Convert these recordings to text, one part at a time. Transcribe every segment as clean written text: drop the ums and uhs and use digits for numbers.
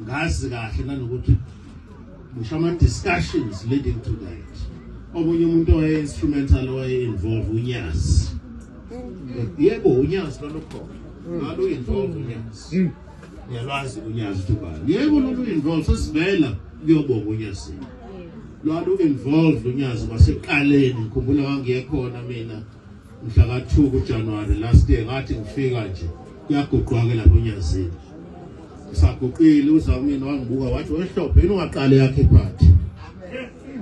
ngazi kahle nanokuthi ngishama discussions leading to that. Omunye umuntu owaye-instrumental owaye-involve uNyasi. Yebo uNyasi lolokho. Ngalo involve uNyasi. Ngiyalwazi uNyasi ubani. Yebo lolu involve sesivela kuyobonga uNyasi. Lolu involve uNyasi kwaseqaleni ngikhumbula wangiyekhona mina mhla ka-2 kuJanuary last year ngathi ngifika nje kuyaguqwa-ke lapho uNyasini. Saguqile uzamina wangibuka wathi wehlophe yini ungaqale yakhe iphathi.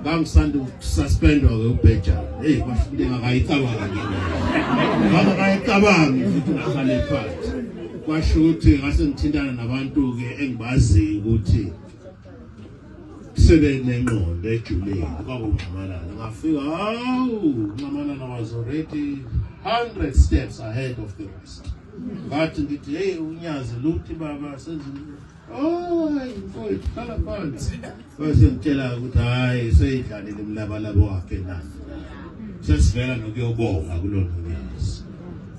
Ngangisanda ukususpendwa-ke ubhejana. Hey kwasho ngingakayicabanga mina. Ngingakayicabangi futhi ngaqale iphathi. Kwasho ukuthi ngase ngithintana nabantu-ke engibaziyo ukuthi sebenengqondo ejuleni kwakuNxamalala. Ngafika uNxamalala was already 100 steps ahead of the rest. Ngathi ngithi hey uNyazi luthi baba senzile mfowethu hlala phansi bese ngitshela ukuthi hayi seyidlalile imlabalabo wakhe nani sesivela nokuyobonga kulona uNyazi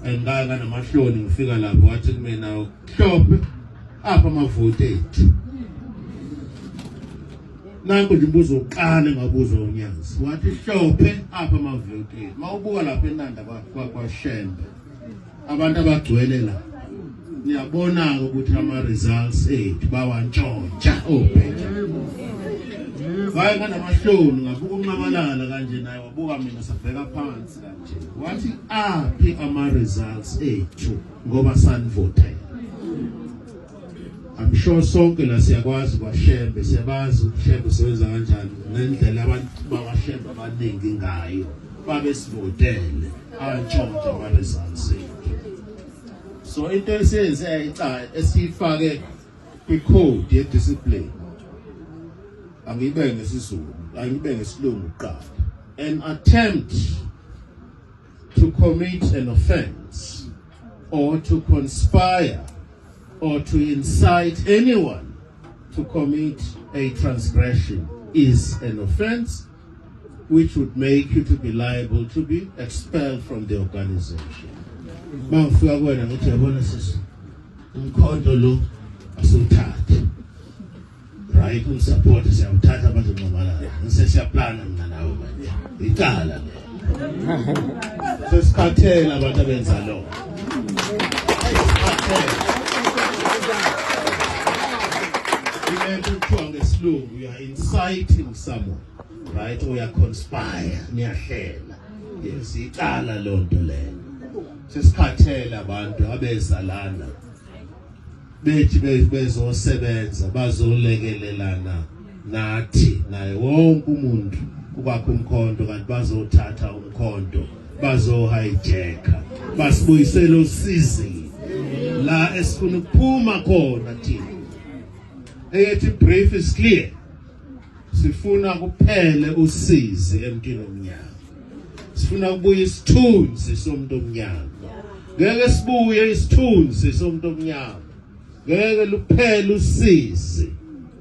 engaka namahloni ngifika lapho wathi kumina uhlophe apha amavoti ethu nanku nje umbuzo uqale ngabuza uNyazi wathi hlophe apha amavoti ethu mawubuka lapha eNanda kwaShembe abantu abagcwele la niyabona ukuthi ama results ethu bawantshontsha obheja hayi nganamahloni ngabuka uNxamalala kanje naye wabuka mina sabheka phansi kanje wathi aphi ama results ethu ngoba sanivotela. I'm sure sonke la siyakwazi kwaShembe siyabazi uShembe sebenza kanjani ngendlela abantu bakwaShembe abaningi ngayo babesivotele antshontsha ama results ethu. So into esiyenze esifake kwi-code ye-discipline angibe ngesizulu angibe ngesilungu qala an attempt to commit an offense or to conspire or to incite anyone to commit a transgression is an offense which would make you to be liable to be expelled from the organization. Mangifika kuwena ngithi yabona sisi umkhonto lo asuthathe right unsupport siyawuthatha abantu Nxamalala sesiyaplana mina nawe manje icala le sesikhathela abantu abenza lo kuthiwa ngesilungu you are inciting someone right or you are conspire niyahlela yes icala lonto leyo sesikhathela abantu abezalana bethi bezosebenza bazolekelelana nathi naye wonke umuntu ukwakho umkhonto kanti bazothatha umkhonto bazohijacka basibuyisela usizi la esifuna ukuphuma khona thina ethi brief is clear sifuna kuphele usizi emntwini omnyama sifuna ukubuya isithunzi somuntu omnyama ngeke sibuye isithunzi somuntu omnyama ngeke luphele usizi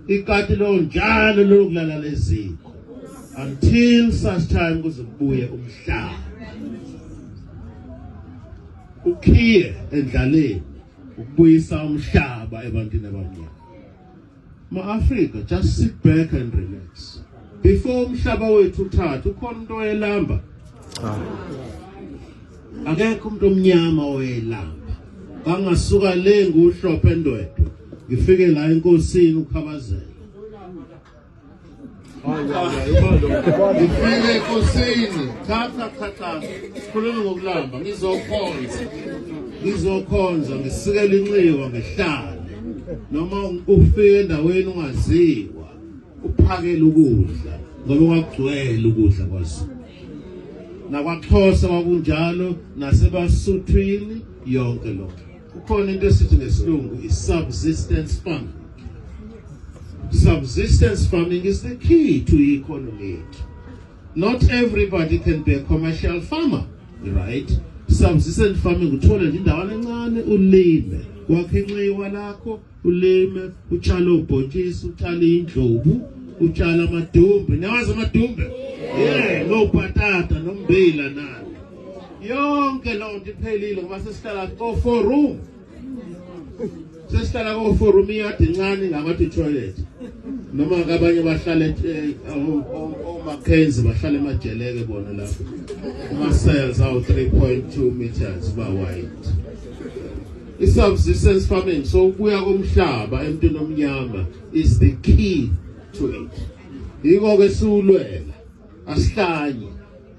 ikati lo njalo lokulala leziko until such time kuzobuye umhlaba ukhiye endlaleni ukubuyisa umhlaba ebantwini abamnyama. Ma-Africa, just sit back and relax before umhlaba wethu uthatha ukhona into oyelamba akekho umuntu omnyama oyelamba angasuka le nguhlophe endwedwe ngifike la enkosini ukhabazela ngifike enkosini thatha sikhuluma ngokulamba ngizokhonza ngisikela inxiwa ngihlale noma ufike endaweni ungaziwa uphakele ukudla ngoba kwagcwele ukudla kwaZulu nakwaXhosa kwakunjalo nasebasuthwini yonke lokho kukhona into esithi ngesilungu i-subsistence farming. Subsistence farming is the key to the economy. Not everybody can be a commercial farmer, right? Subsistence farming uthola nje indawana encane ulime kwakhe inxiwa lakho ulime utshala ubhontshisi utshala indlovu utshala amadumbe nawazi amadumbe nobhatata nombila nani yonke lonto iphelile ngoba sesihlala 4 room sesihlala ko forum yard incane ngamathi toilet noma ngabanye bahlala oMackenzie bahlala emajeleke bona lapho ama cells awu 3.2 meters ba wide. I-subsistence farming, so kuya komhlaba emntwini omnyama, is the key to it. Yiko ke siulwela asihlanye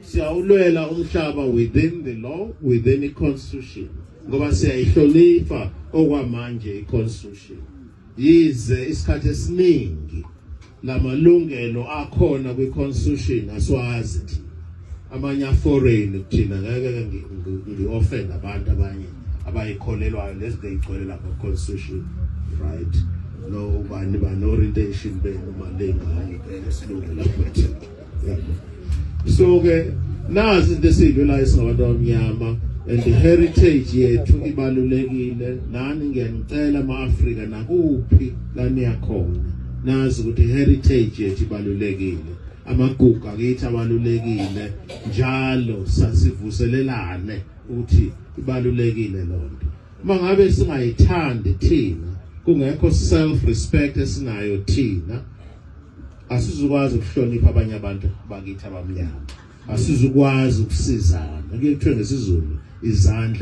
siyawulwela umhlaba within the law, within the constitution, ngoba siyayihlonipha okwamanje i-constitution. Yize isikhathi esiningi lamalungelo akhona kwi-constitution aswazi thina amanye foreign thina ngeke ngi-offend abantu abanye abayikholelwayo lesingayigcwele lapha constitution, right? No ubani ba orientation beno malenga esilungu lapho. So ke nazi into esidlula isingabantu abamnyama, and the heritage yethu ibalulekile. Nani ngiyanicela ama-Afrika nakuphi la niyakhona nazi ukuthi heritage yethu ibalulekile, amagugu akithi abalulekile, njalo sasivuselelane ukuthi ibalulekile lonto. Mangabe singayithandi thina, kungekho self respect esinayo thina, asizukwazi ukuhlonipha abanye abantu bakithi abamnyama, asizukwazi ukusizana. Kuyekuthiwe ngesizulu izandla